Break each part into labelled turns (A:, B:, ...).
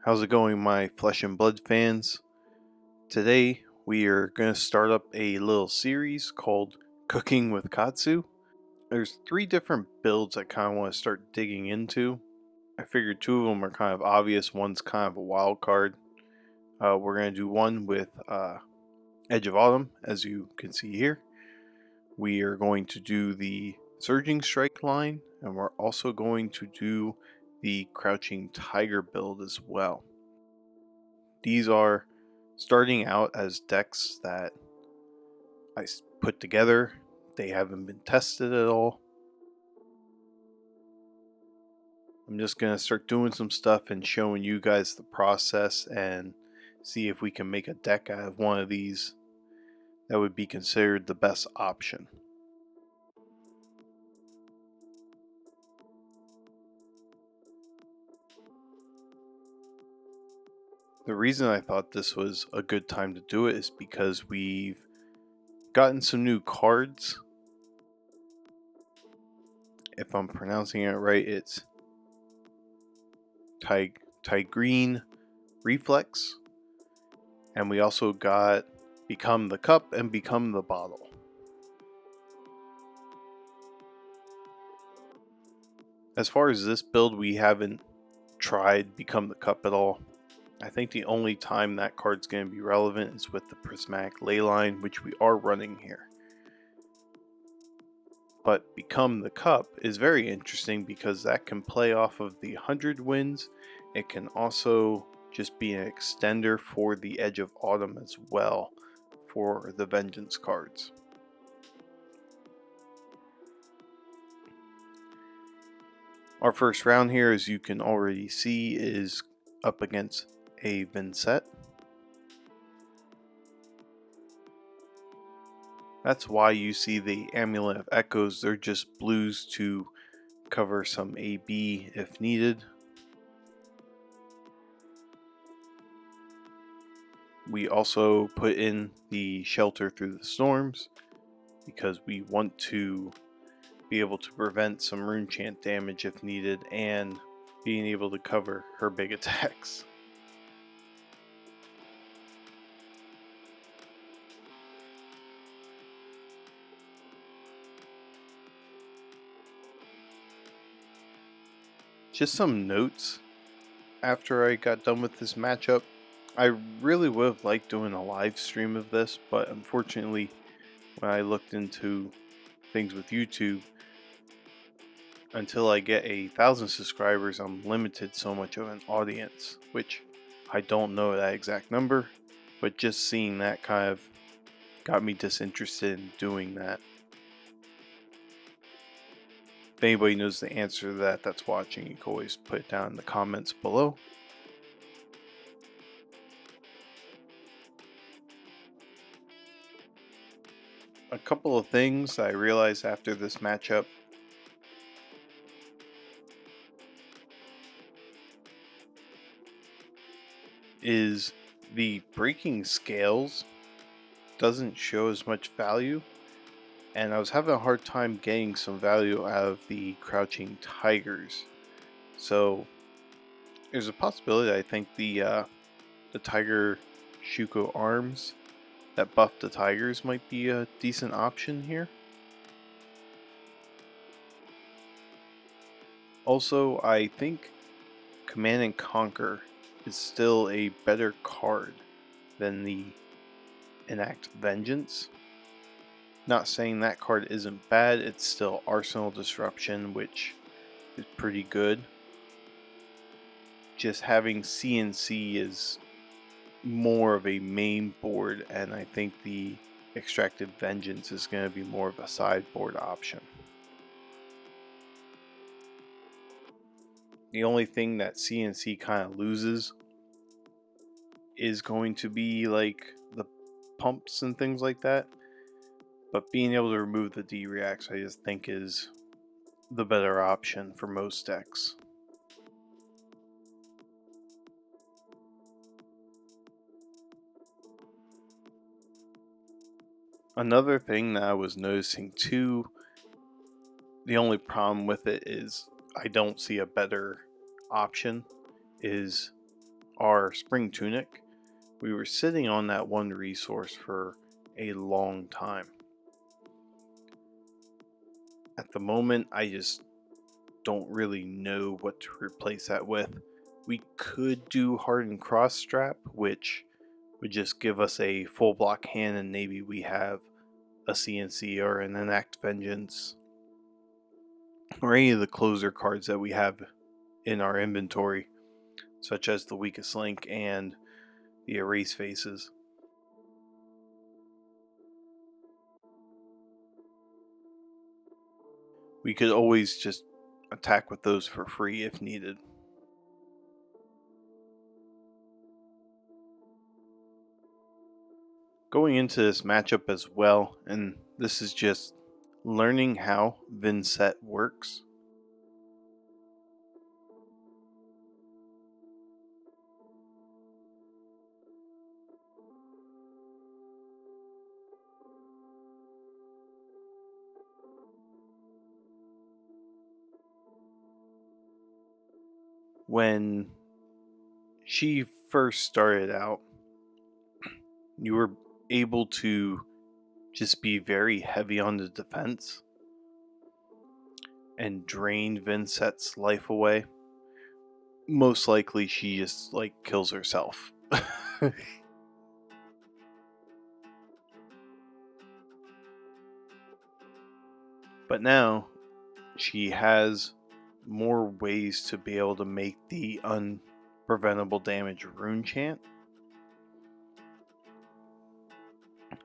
A: How's it going, my flesh and blood fans? Today we are going to start up a little series called Cooking with Katsu. There's 3 different builds I kind of want to start digging into. I figured 2 of them are kind of obvious, one's kind of a wild card. We're going to do one with Edge of Autumn, as you can see here. We are going to do the Surging Strike line, and we're also going to do the Crouching Tiger build as well. These are starting out as decks that I put together. They haven't been tested at all. I'm just going to start doing some stuff and showing you guys the process and see if we can make a deck out of one of these that would be considered the best option. The reason I thought this was a good time to do it is because we've gotten some new cards. If I'm pronouncing it right, it's Tigrine Reflex. And we also got Become the Cup and Become the Bottle. As far as this build, we haven't tried Become the Cup at all. I think the only time that card's going to be relevant is with the Prismatic Leyline, which we are running here. But Become the Cup is very interesting because that can play off of the 100 wins. It can also just be an extender for the Edge of Autumn as well for the Vengeance cards. Our first round here, as you can already see, is up against a Vincent. That's why you see the Amulet of Echoes. They're just blues to cover some AB if needed. We also put in the Shelter Through the Storms because we want to be able to prevent some rune chant damage if needed and being able to cover her big attacks. Just some notes after I got done with this matchup. I really would have liked doing a live stream of this, but unfortunately when I looked into things with YouTube, until I get 1,000 subscribers, I'm limited so much of an audience, which I don't know that exact number, but just seeing that kind of got me disinterested in doing that. If anybody knows the answer to that that's watching, you can always put it down in the comments below. A couple of things I realized after this matchup. Is the breaking scales doesn't show as much value, and I was having a hard time getting some value out of the Crouching Tigers. So there's a possibility I think the Tiger Shuko arms that buff the tigers might be a decent option here. Also, I think Command and Conquer is still a better card than the Enact Vengeance. Not saying that card isn't bad, it's still Arsenal Disruption, which is pretty good. Just having CNC is more of a main board, and I think the Extractive Vengeance is going to be more of a sideboard option. The only thing that CNC kind of loses is going to be like the pumps and things like that, but being able to remove the D-reacts I just think is the better option for most decks. Another thing that I was noticing too, the only problem with it is I don't see a better option, is our spring tunic, we were sitting on that one resource for a long time. At the moment, I just don't really know what to replace that with. We could do hardened cross strap, which would just give us a full block hand, and maybe we have a CNC or an Enact Vengeance or any of the closer cards that we have in our inventory, such as the Weakest Link and the Erase Faces. We could always just attack with those for free if needed. Going into this matchup as well, and this is just learning how Vinset works. When she first started out, you were able to just be very heavy on the defense and drain Vinset's life away. Most likely she just kills herself. But now she has more ways to be able to make the unpreventable damage rune chant.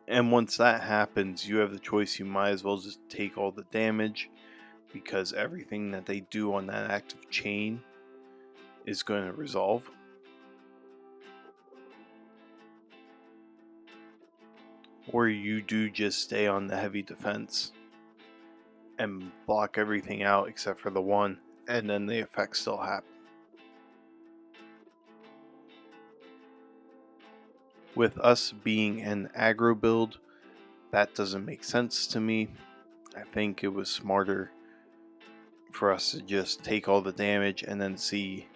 A: And once that happens, you have the choice. You might as well just take all the damage, because everything that they do on that active chain is going to resolve. Or you do just stay on the heavy defense and block everything out except for the one, and then the effects still happen. With us being an aggro build, that doesn't make sense to me. I think it was smarter for us to just take all the damage and then see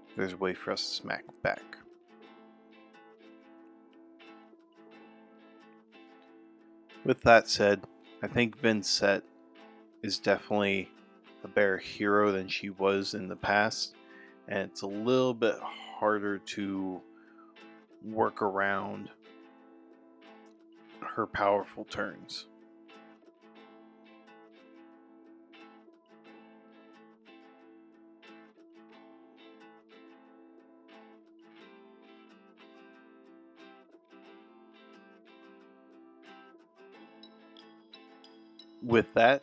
A: if there's a way for us to smack back. With that said, I think Vinset is definitely a better hero than she was in the past, and it's a little bit harder to work around her powerful turns. With that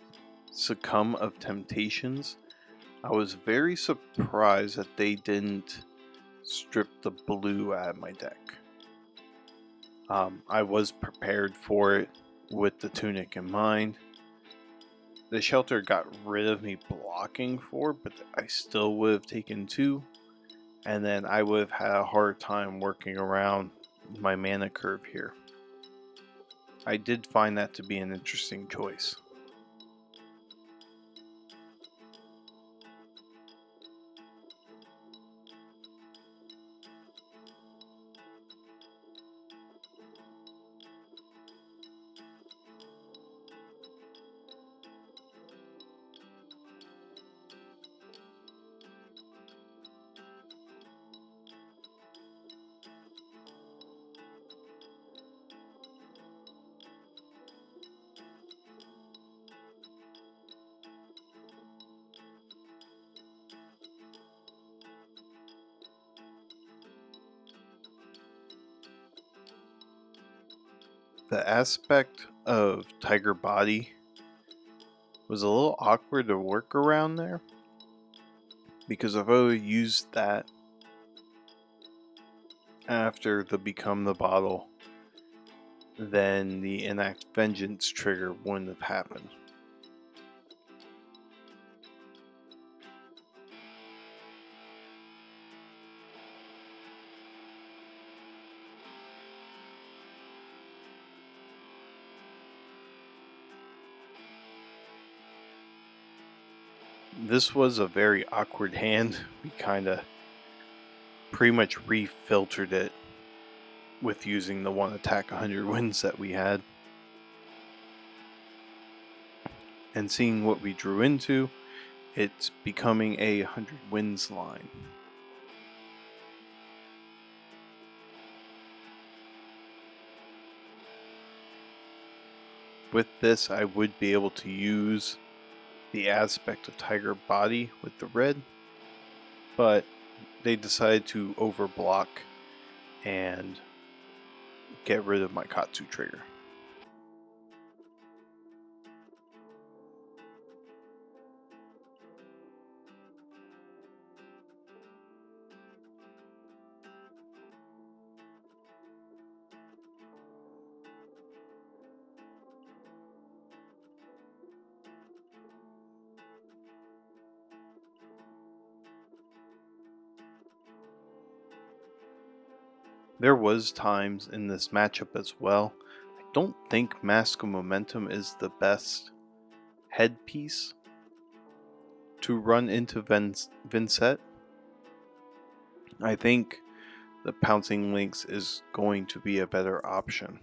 A: Succumb of Temptations, I was very surprised that they didn't strip the blue out of my deck. I was prepared for it with the tunic in mind. The shelter got rid of me blocking 4, but I still would have taken 2, and then I would have had a hard time working around my mana curve here. I did find that to be an interesting choice. The aspect of Tiger Body was a little awkward to work around there, because if I would used that after the Become the Bottle, then the Enact Vengeance trigger wouldn't have happened. This was a very awkward hand. We kind of pretty much refiltered it with using the one attack 100 wins that we had. And seeing what we drew into, it's becoming a 100 wins line. With this, I would be able to use the aspect of Tiger Body with the red, but they decided to overblock and get rid of my Katsu trigger. There was times in this matchup as well. I don't think Mask of Momentum is the best headpiece to run into Vincent. I think the Pouncing Lynx is going to be a better option.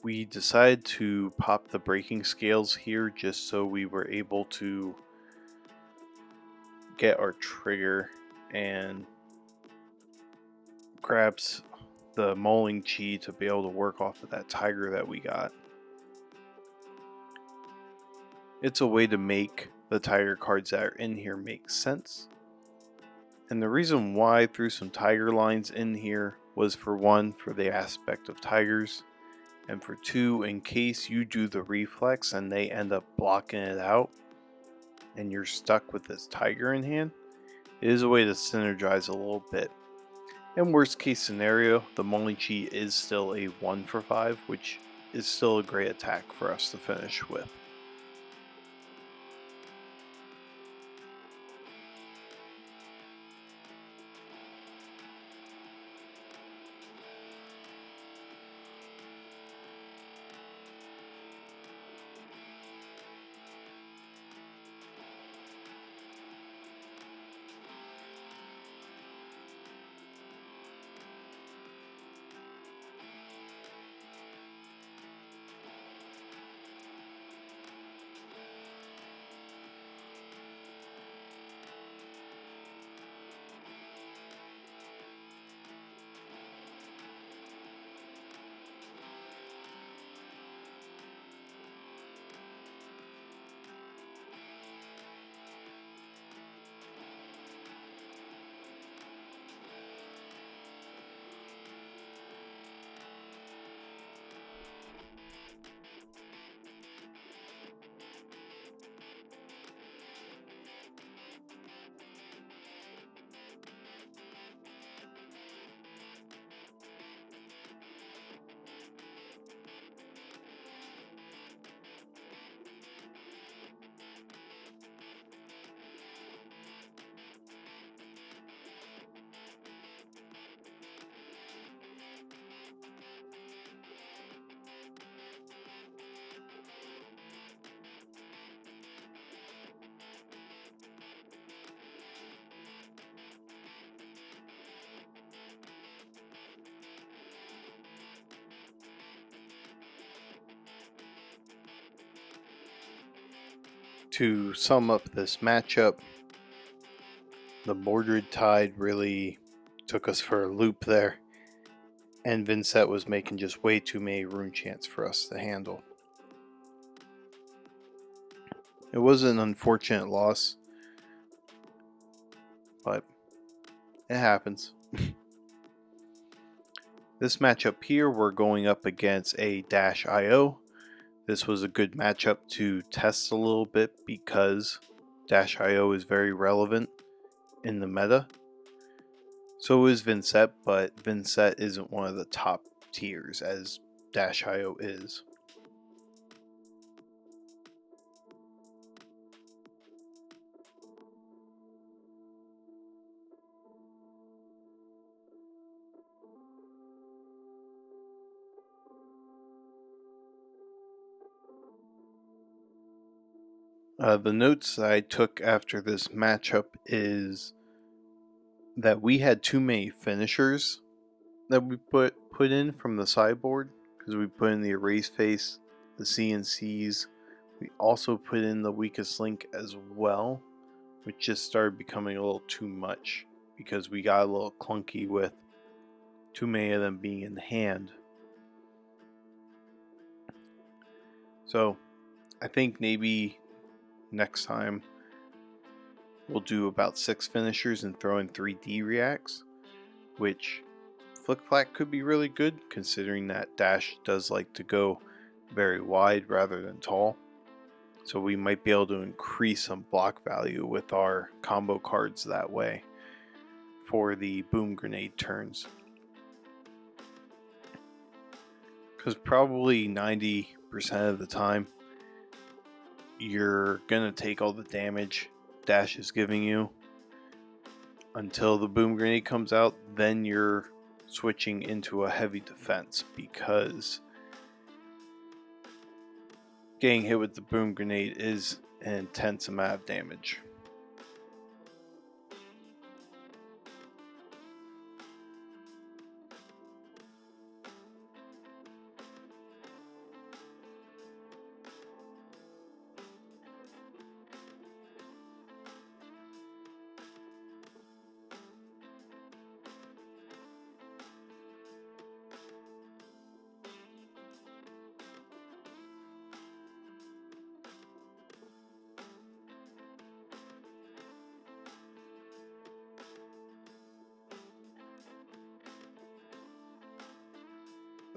A: We decided to pop the braking scales here just so we were able to get our trigger and grabs the Mauling Chi to be able to work off of that tiger that we got. It's a way to make the tiger cards that are in here make sense. And the reason why I threw some tiger lines in here was for one, for the aspect of tigers, and for two, in case you do the reflex and they end up blocking it out and you're stuck with this tiger in hand, it is a way to synergize a little bit. In worst case scenario, the Mauling Chi is still a 1 for 5, which is still a great attack for us to finish with. To sum up this matchup, the Mordred Tide really took us for a loop there, and Vincent was making just way too many rune chants for us to handle. It was an unfortunate loss, but it happens. This matchup here, we're going up against a Dash IO. This was a good matchup to test a little bit because Dash IO is very relevant in the meta. So is Vincent, but Vincent isn't one of the top tiers as Dash.io is. The notes I took after this matchup is that we had too many finishers that we put in from the sideboard, because we put in the erase face, the CNCs. We also put in the weakest link as well, which just started becoming a little too much because we got a little clunky with too many of them being in hand. So I think maybe next time we'll do about 6 finishers and throw in 3D reacts, which Flick Flack could be really good considering that Dash does like to go very wide rather than tall. So we might be able to increase some block value with our combo cards that way for the boom grenade turns. Because probably 90% of the time you're gonna take all the damage Dash is giving you until the boom grenade comes out, then you're switching into a heavy defense because getting hit with the boom grenade is an intense amount of damage.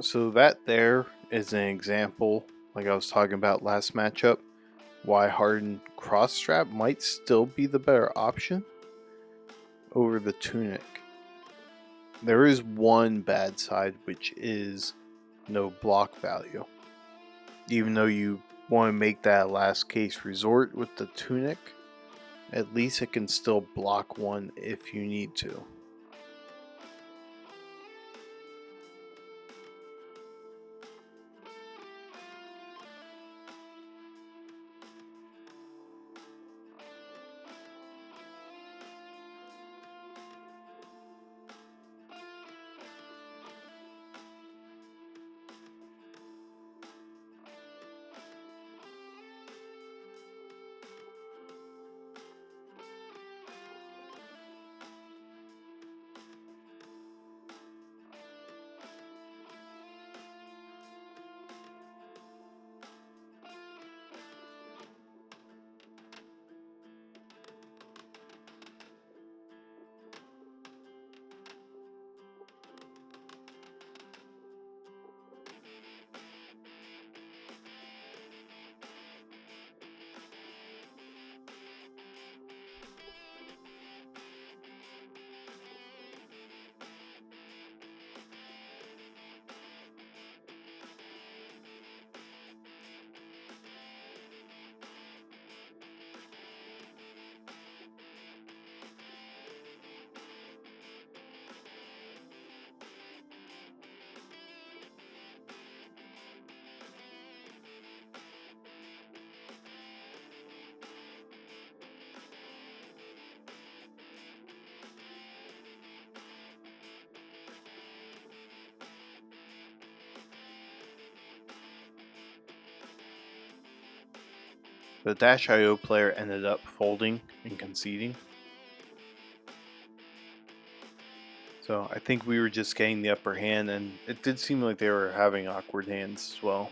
A: So that there is an example, like I was talking about last matchup, why hardened cross strap might still be the better option over the tunic. There is one bad side, which is no block value. Even though you want to make that last case resort with the tunic, at least it can still block one if you need to. The Dash.io player ended up folding and conceding. So I think we were just getting the upper hand, and it did seem like they were having awkward hands as well.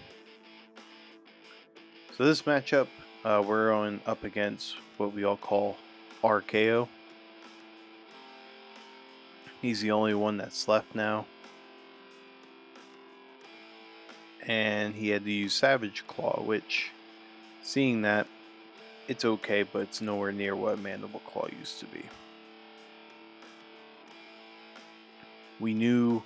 A: So this matchup, we're going up against what we all call RKO. He's the only one that's left now. And he had to use Savage Claw, which, seeing that, it's okay, but it's nowhere near what Mandible Claw used to be. We knew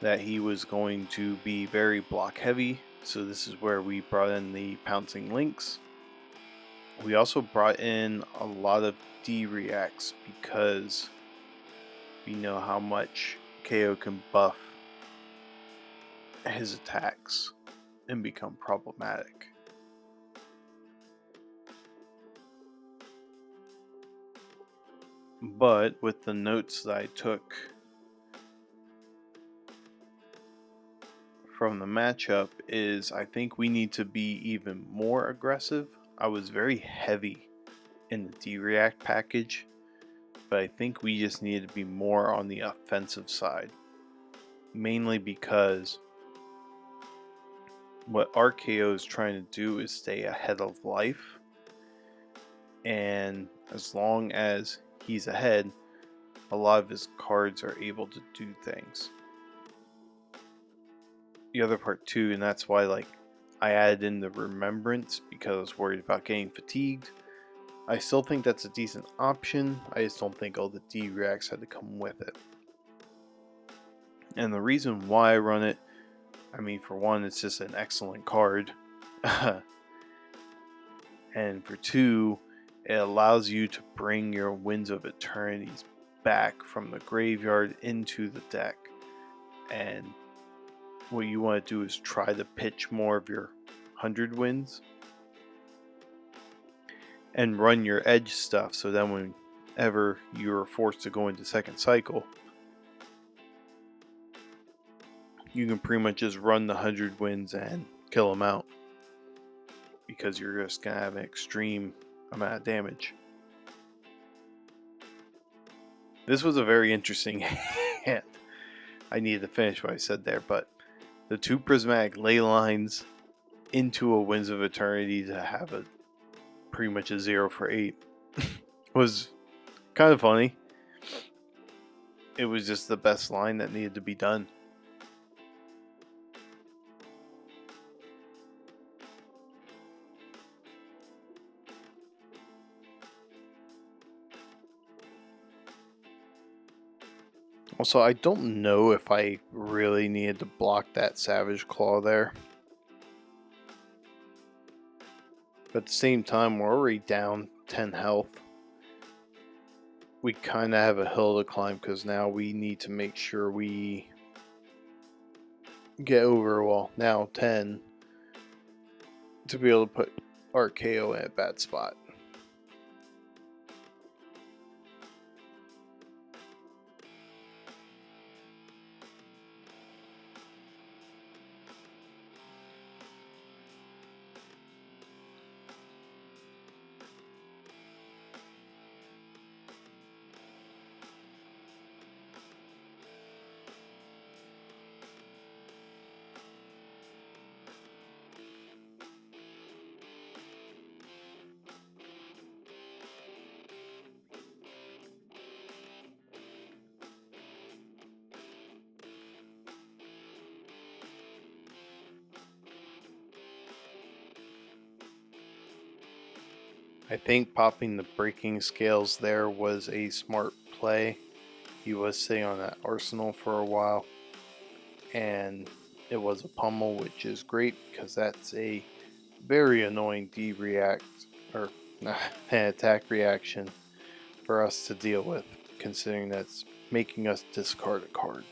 A: that he was going to be very block heavy, so this is where we brought in the pouncing links. We also brought in a lot of D-reacts because we know how much KO can buff his attacks and become problematic. But with the notes that I took from the matchup is I think we need to be even more aggressive. I was very heavy in the D-react package, but I think we just needed to be more on the offensive side. Mainly because what RKO is trying to do is stay ahead of life, and as long as he's ahead, a lot of his cards are able to do things. The other part too, and that's why I added in the remembrance because I was worried about getting fatigued. I still think that's a decent option, I just don't think all the D-reacts had to come with it. And the reason why I run it, I mean, for one, it's just an excellent card. And for two, it allows you to bring your Winds of Eternities back from the graveyard into the deck. And what you want to do is try to pitch more of your 100 Winds and run your edge stuff, so then whenever you're forced to go into second cycle, you can pretty much just run the 100 Winds and kill them out, because you're just going to have an extreme amount of damage. This was a very interesting hand. I needed to finish what I said there, but the 2 prismatic ley lines into a Winds of Eternity to have a pretty much a 0 for 8 was kind of funny. It was just the best line that needed to be done. Also, I don't know if I really needed to block that Savage Claw there. But at the same time, we're already down 10 health. We kind of have a hill to climb because now we need to make sure we get over, well, now 10 to be able to put RKO in a bad spot. I think popping the breaking scales there was a smart play. He was sitting on that arsenal for a while, and it was a pummel, which is great because that's a very annoying D-react or an attack reaction for us to deal with, considering that's making us discard a card.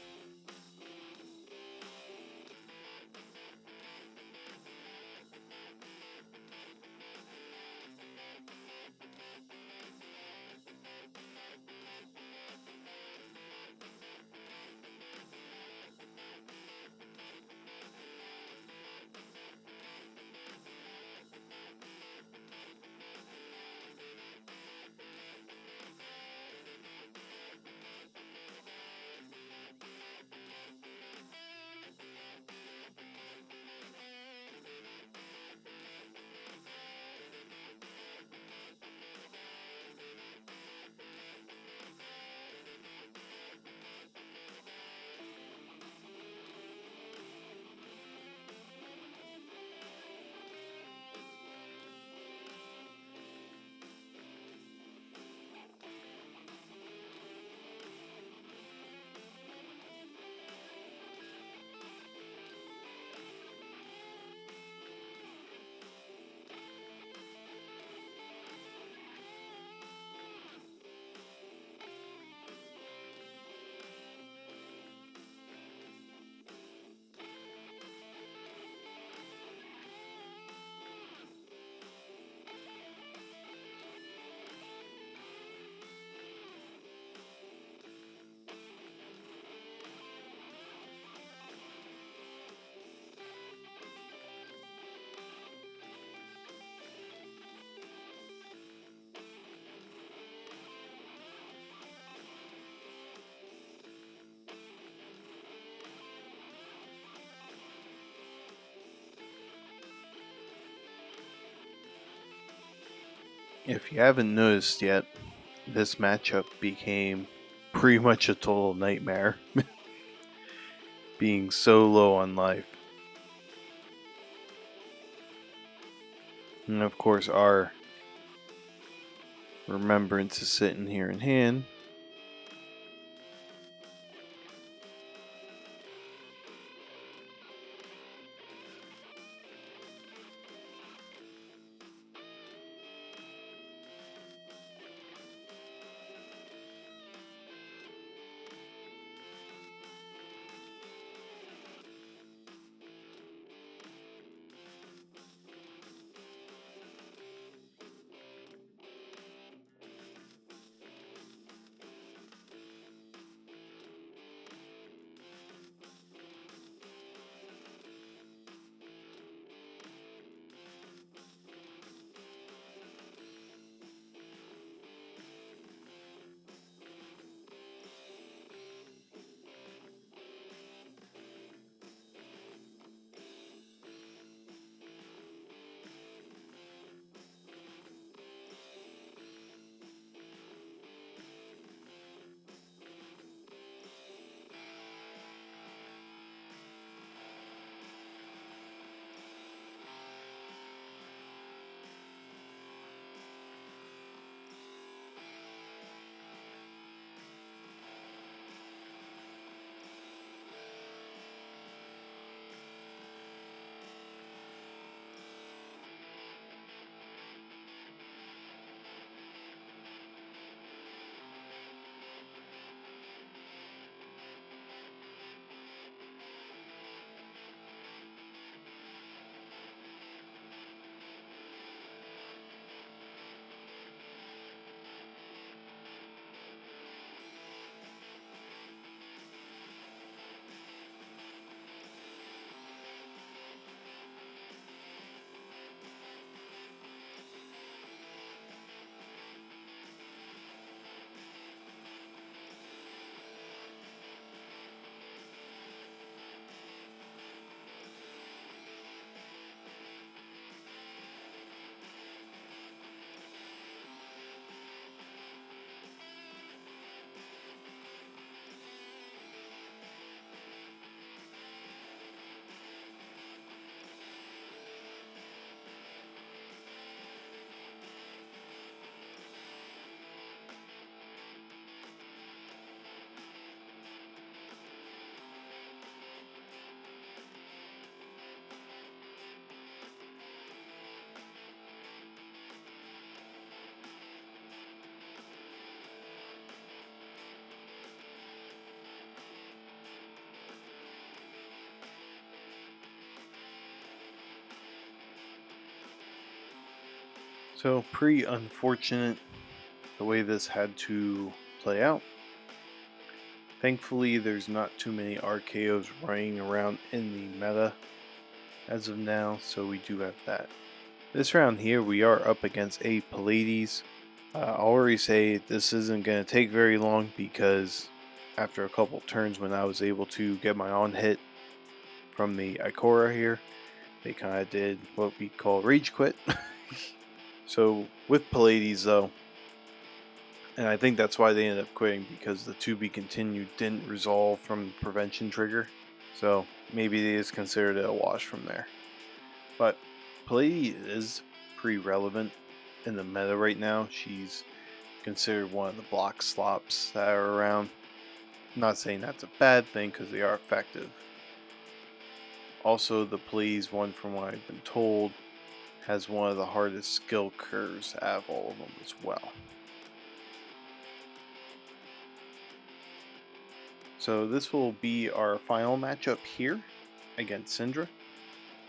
A: If you haven't noticed yet, this matchup became pretty much a total nightmare, being so low on life. And of course, our remembrance is sitting here in hand. So, pretty unfortunate the way this had to play out. Thankfully, there's not too many RKOs running around in the meta as of now, so we do have that. This round here, we are up against a Pallades. I'll already say this isn't going to take very long because after a couple turns when I was able to get my on hit from the Ikora here, they kind of did what we call rage quit. So with Pallades though, and I think that's why they ended up quitting, because the to be continued didn't resolve from the prevention trigger. So maybe they just considered it a wash from there. But Pallades is pretty relevant in the meta right now. She's considered one of the block slops that are around. I'm not saying that's a bad thing because they are effective. Also, the Pallades one, from what I've been told, has one of the hardest skill curves out of all of them as well. So this will be our final matchup here against Syndra.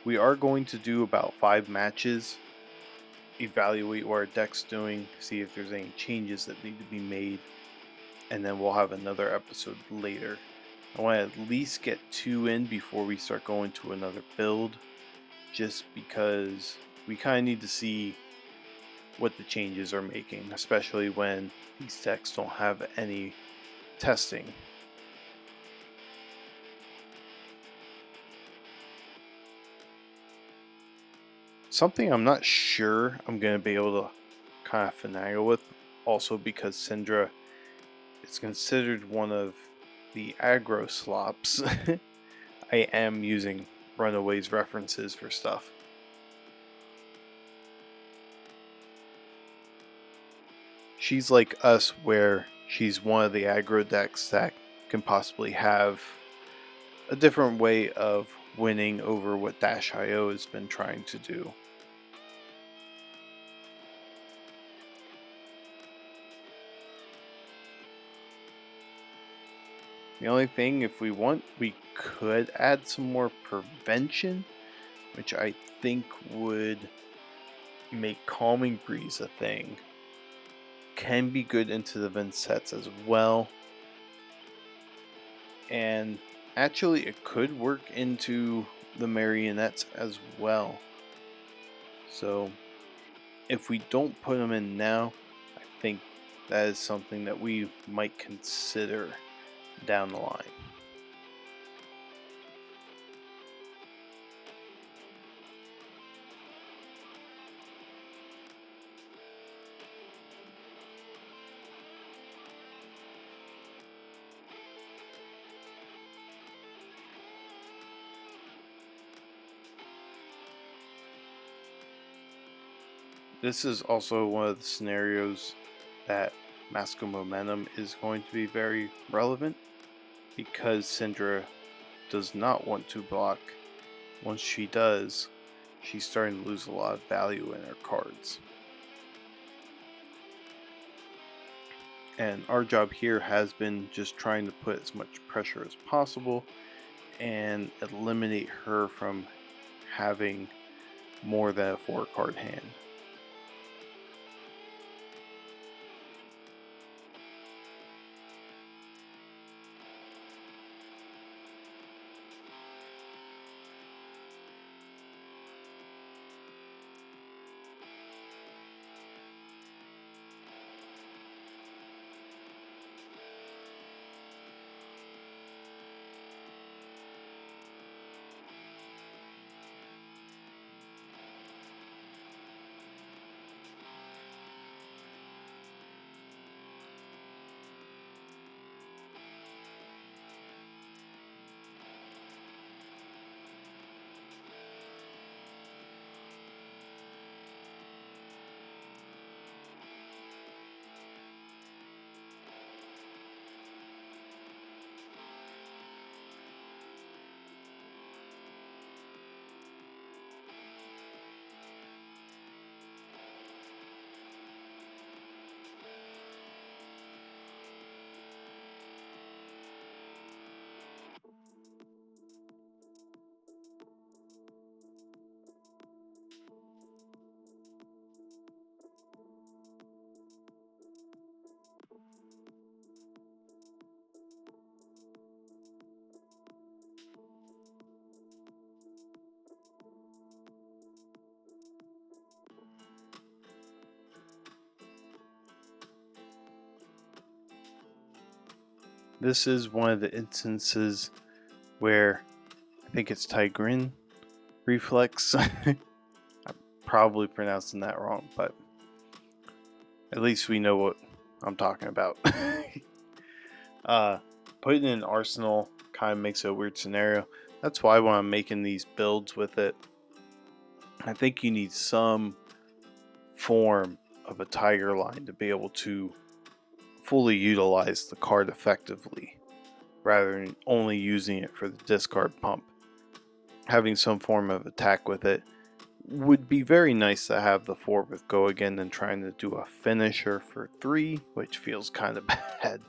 A: We are going to do about 5 matches, evaluate what our deck's doing, see if there's any changes that need to be made, and then we'll have another episode later. I want to at least get 2 in before we start going to another build, just because we kind of need to see what the changes are making, especially when these decks don't have any testing. Something I'm not sure I'm going to be able to kind of finagle with, also because Syndra is considered one of the aggro slops. I am using Runaways references for stuff. She's like us, where she's one of the aggro decks that can possibly have a different way of winning over what Dash.io has been trying to do. The only thing, if we want, we could add some more prevention, which I think would make Calming Breeze a thing. Can be good into the Vincets as well. And actually, it could work into the Marionettes as well. So, if we don't put them in now, I think that is something that we might consider down the line. This is also one of the scenarios that Mask of Momentum is going to be very relevant, because Syndra does not want to block. Once she does, she's starting to lose a lot of value in her cards. And our job here has been just trying to put as much pressure as possible and eliminate her from having more than a 4-card hand. This is one of the instances where I think it's Tigrin Reflex. I'm probably pronouncing that wrong, but at least we know what I'm talking about. Putting in Arsenal kind of makes it a weird scenario. That's why when I'm making these builds with it, I think you need some form of a Tiger line to be able to fully utilize the card effectively, rather than only using it for the discard pump. Having some form of attack with it would be very nice to have the 4 with Go Again than trying to do a finisher for 3, which feels kind of bad.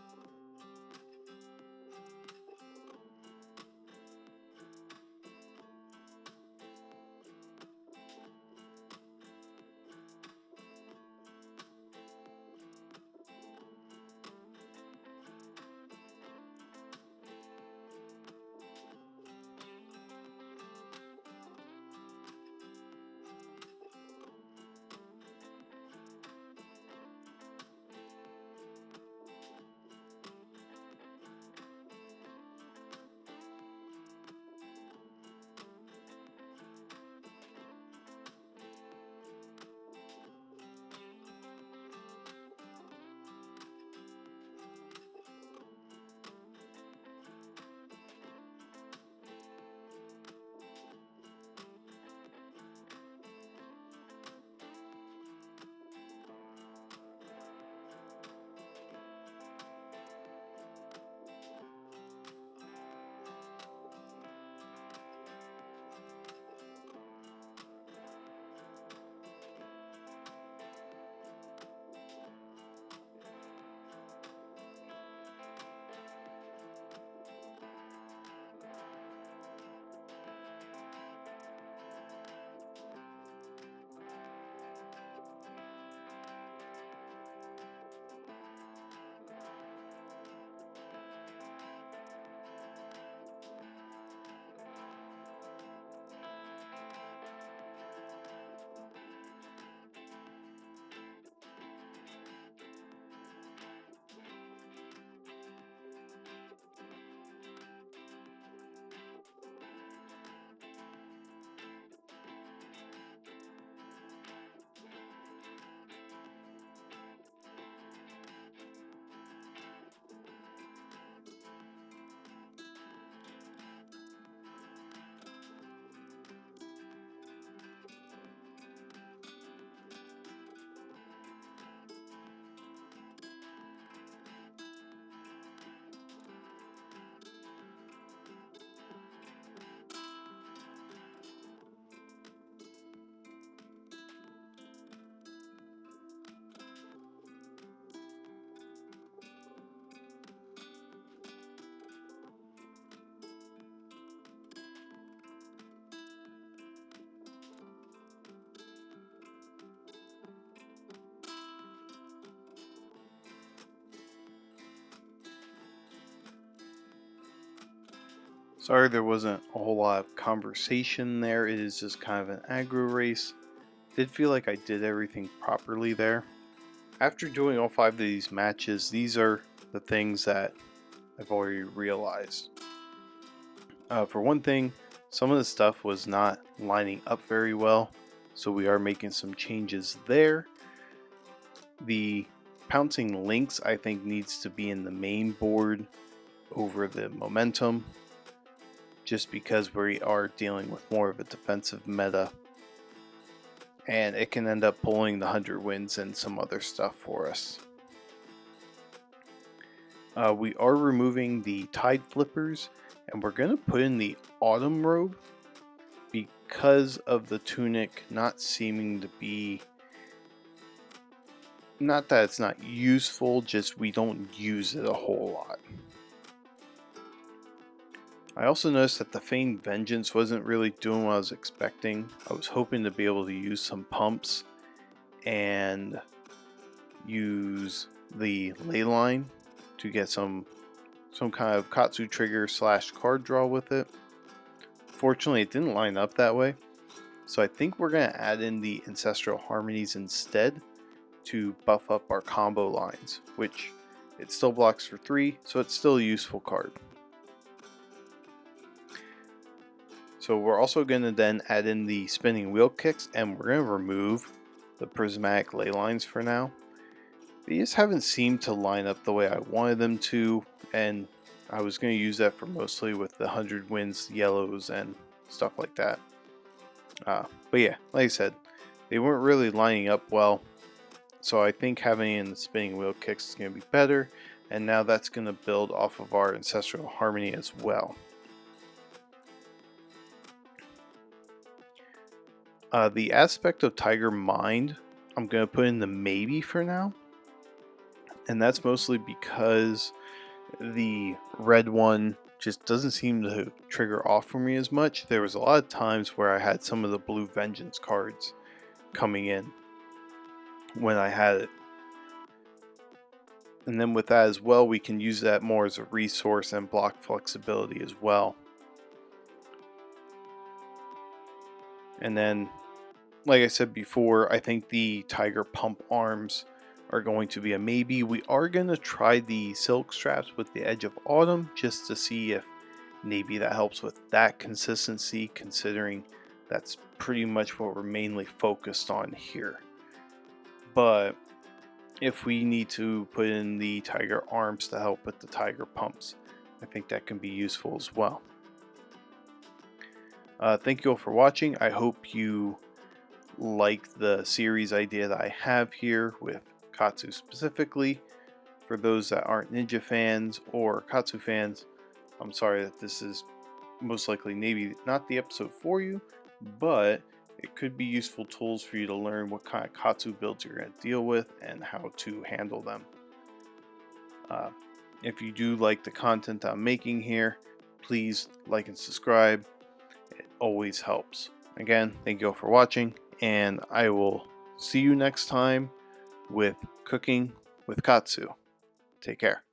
A: Sorry there wasn't a whole lot of conversation there. It is just kind of an aggro race. Did feel like I did everything properly there. After doing all 5 of these matches, these are the things that I've already realized. For one thing, some of the stuff was not lining up very well, so we are making some changes there. The pouncing links, I think, needs to be in the main board over the momentum, just because we are dealing with more of a defensive meta, and it can end up pulling the 100 wins and some other stuff for us. We are removing the tide flippers, and we're going to put in the autumn robe because of the tunic not seeming to be, not that it's not useful, just we don't use it a whole lot. I also noticed that the Feigned Vengeance wasn't really doing what I was expecting. I was hoping to be able to use some pumps and use the ley line to get some kind of Katsu trigger / card draw with it. Fortunately, it didn't line up that way, so I think we're going to add in the Ancestral Harmonies instead to buff up our combo lines, which it still blocks for 3, so it's still a useful card. So we're also going to then add in the spinning wheel kicks, and we're going to remove the prismatic ley lines for now. They just haven't seemed to line up the way I wanted them to, and I was going to use that for mostly with the 100 wins yellows and stuff like that. But yeah, like I said, they weren't really lining up well, so I think having in the spinning wheel kicks is going to be better, and now that's going to build off of our Ancestral Harmony as well. The aspect of Tiger Mind, I'm going to put in the maybe for now. And that's mostly because the red one just doesn't seem to trigger off for me as much. There was a lot of times where I had some of the blue Vengeance cards coming in when I had it. And then with that as well, we can use that more as a resource and block flexibility as well. And then, like I said before, I think the Tiger Pump arms are going to be a maybe. We are going to try the silk straps with the Edge of Autumn just to see if maybe that helps with that consistency, considering that's pretty much what we're mainly focused on here. But if we need to put in the Tiger arms to help with the Tiger pumps, I think that can be useful as well. Thank you all for watching. I hope you like the series idea that I have here with Katsu specifically. For those that aren't Ninja fans or Katsu fans, I'm sorry that this is most likely maybe not the episode for you, but it could be useful tools for you to learn what kind of Katsu builds you're going to deal with and how to handle them. If you do like the content I'm making here, please like and subscribe. It always helps. Again, thank you all for watching, and I will see you next time with Cooking with Katsu. Take care.